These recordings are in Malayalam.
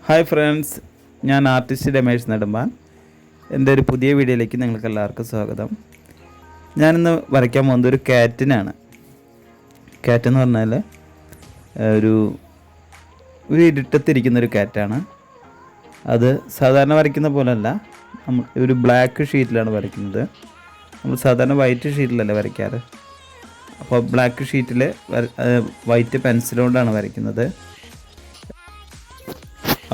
ഹായ് ഫ്രണ്ട്സ്, ഞാൻ ആർട്ടിസ്റ്റ് രമേശ് നെടുമ്പാൻ. എൻ്റെ ഒരു പുതിയ വീഡിയോയിലേക്ക് നിങ്ങൾക്ക് എല്ലാവർക്കും സ്വാഗതം. ഞാനിന്ന് വരയ്ക്കാൻ പോകുന്നത് ഒരു കാറ്റിനാണ്. കാറ്റ് എന്ന് പറഞ്ഞാൽ ഒരു ഒരു ഇരുട്ടത്തിരിക്കുന്നൊരു കാറ്റാണ്. അത് സാധാരണ വരയ്ക്കുന്ന പോലെയല്ല, നമ്മൾ ഒരു ബ്ലാക്ക് ഷീറ്റിലാണ് വരയ്ക്കുന്നത്. നമ്മൾ സാധാരണ വൈറ്റ് ഷീറ്റിലല്ലേ വരയ്ക്കാറ്. അപ്പോൾ ബ്ലാക്ക് ഷീറ്റിൽ വൈറ്റ് പെൻസിലുകൊണ്ടാണ് വരയ്ക്കുന്നത്.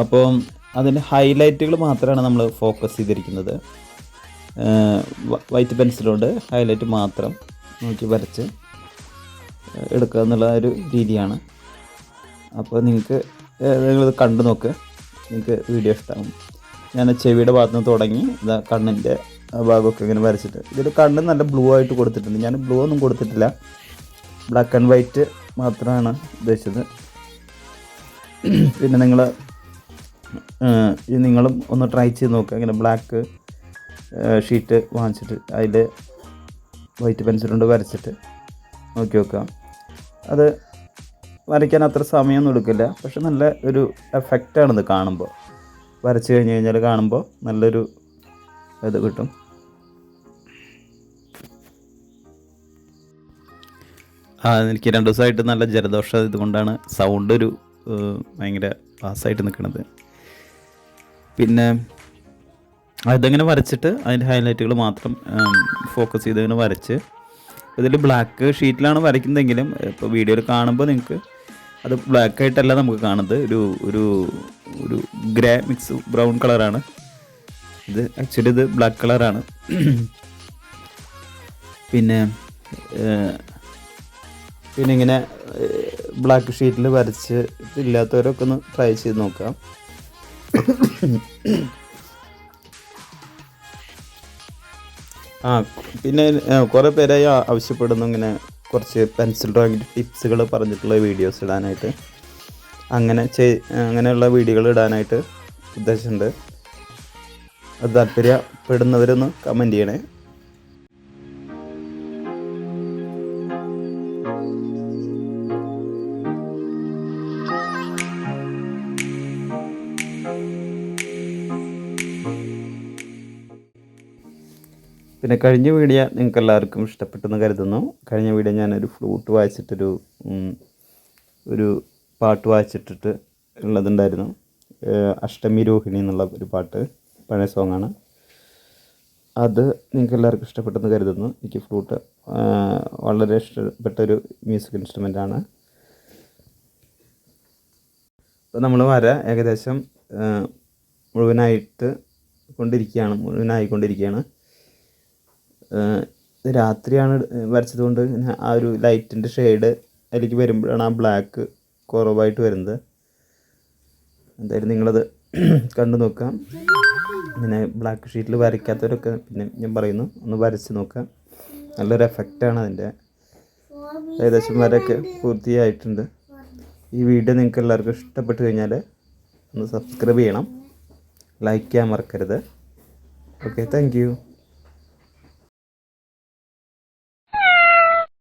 അപ്പോൾ അതിൻ്റെ ഹൈലൈറ്റുകൾ മാത്രമാണ് നമ്മൾ ഫോക്കസ് ചെയ്തിരിക്കുന്നത്. വൈറ്റ് പെൻസിലുകൊണ്ട് ഹൈലൈറ്റ് മാത്രം നോക്കി വരച്ച് എടുക്കുക എന്നുള്ള ഒരു രീതിയാണ്. അപ്പോൾ നിങ്ങളിത് കണ്ടു നോക്ക്, നിങ്ങൾക്ക് വീഡിയോ ഇഷ്ടമാകും. ഞാൻ ചെവിയുടെ ഭാഗത്ത് നിന്ന് തുടങ്ങി കണ്ണിൻ്റെ ഭാഗമൊക്കെ ഇങ്ങനെ വരച്ചിട്ട്, ഇതിൽ കണ്ണ് നല്ല ബ്ലൂ ആയിട്ട് കൊടുത്തിട്ടുണ്ട്. ഞാൻ ബ്ലൂ ഒന്നും കൊടുത്തിട്ടില്ല, ബ്ലാക്ക് ആൻഡ് വൈറ്റ് മാത്രമാണ് ഉദ്ദേശിച്ചത്. പിന്നെ നിങ്ങളും ഒന്ന് ട്രൈ ചെയ്ത് നോക്കുക. ഇങ്ങനെ ബ്ലാക്ക് ഷീറ്റ് വാങ്ങിച്ചിട്ട് അതിൽ വൈറ്റ് പെൻസിൽ കൊണ്ട് വരച്ചിട്ട് നോക്കി നോക്കുക. അത് വരയ്ക്കാൻ അത്ര സമയമൊന്നും എടുക്കില്ല, പക്ഷെ നല്ല ഒരു എഫക്റ്റാണിത് കാണുമ്പോൾ. വരച്ച് കഴിഞ്ഞാൽ കാണുമ്പോൾ നല്ലൊരു ഇത് കിട്ടും. എനിക്ക് 2 ദിവസമായിട്ട് നല്ല ജലദോഷം, ഇതുകൊണ്ടാണ് സൗണ്ട് ഒരു ഭയങ്കര പാസ്സായിട്ട് നിൽക്കുന്നത്. പിന്നെ അതിങ്ങനെ വരച്ചിട്ട് അതിൻ്റെ ഹൈലൈറ്റുകൾ മാത്രം ഫോക്കസ് ചെയ്ത് ഇങ്ങനെ വരച്ച്, ഇതിൽ ബ്ലാക്ക് ഷീറ്റിലാണ് വരയ്ക്കുന്നതെങ്കിലും ഇപ്പോൾ വീഡിയോയിൽ കാണുമ്പോൾ നിങ്ങൾക്ക് അത് ബ്ലാക്ക് ആയിട്ടല്ല നമുക്ക് കാണുന്നത്, ഒരു ഒരു ഗ്രേ മിക്സ് ബ്രൗൺ കളറാണ് ഇത്. ആക്ച്വലി ഇത് ബ്ലാക്ക് കളറാണ്. പിന്നെ ഇങ്ങനെ ബ്ലാക്ക് ഷീറ്റിൽ വരച്ച് ഇല്ലാത്തവരൊക്കെ ഒന്ന് ട്രൈ ചെയ്ത് നോക്കാം. പിന്നെ കുറേ പേരായി ആവശ്യപ്പെടുന്നു ഇങ്ങനെ കുറച്ച് പെൻസിൽ ഡ്രോയിങ്ങിൻ്റെ ടിപ്സുകൾ പറഞ്ഞിട്ടുള്ള വീഡിയോസ് ഇടാനായിട്ട്. അങ്ങനെയുള്ള വീഡിയോകൾ ഇടാനായിട്ട് ഉദ്ദേശമുണ്ട്. അത് താല്പര്യപ്പെടുന്നവരൊന്ന് കമൻറ്റ് ചെയ്യണേ. പിന്നെ കഴിഞ്ഞ വീഡിയോ നിങ്ങൾക്ക് എല്ലാവർക്കും ഇഷ്ടപ്പെട്ടെന്ന് കരുതുന്നു. കഴിഞ്ഞ വീഡിയോ ഞാനൊരു ഫ്ലൂട്ട് വായിച്ചിട്ടൊരു പാട്ട് വായിച്ചിട്ടിട്ട് ഉള്ളതുണ്ടായിരുന്നു. അഷ്ടമി രോഹിണി എന്നുള്ള ഒരു പാട്ട്, പഴയ സോങ്ങാണ്. അത് നിങ്ങൾക്ക് എല്ലാവർക്കും ഇഷ്ടപ്പെട്ടെന്ന് കരുതുന്നു. എനിക്ക് ഫ്ലൂട്ട് വളരെ ഇഷ്ടപ്പെട്ടൊരു മ്യൂസിക് ഇൻസ്ട്രുമെൻ്റാണ്. ഇപ്പോൾ നമ്മൾ ഏകദേശം മുഴുവനായിക്കൊണ്ടിരിക്കുകയാണ്. രാത്രിയാണ് വരച്ചതുകൊണ്ട് ആ ഒരു ലൈറ്റിൻ്റെ ഷെയ്ഡ് അതിലേക്ക് വരുമ്പോഴാണ് ആ ബ്ലാക്ക് കുറവായിട്ട് വരുന്നത്. എന്തായാലും നിങ്ങളത് കണ്ടു നോക്കാം. ഇങ്ങനെ ബ്ലാക്ക് ഷീറ്റിൽ വരയ്ക്കാത്തവരൊക്കെ പിന്നെ ഞാൻ പറയുന്നു ഒന്ന് വരച്ച് നോക്കാം. നല്ലൊരു എഫക്റ്റാണ് അതിൻ്റെ. ഏകദേശം വരയൊക്കെ പൂർത്തിയായിട്ടുണ്ട്. ഈ വീഡിയോ നിങ്ങൾക്ക് എല്ലാവർക്കും ഇഷ്ടപ്പെട്ട് കഴിഞ്ഞാൽ ഒന്ന് സബ്സ്ക്രൈബ് ചെയ്യണം, ലൈക്ക് ചെയ്യാൻ മറക്കരുത്. Okay, thank you.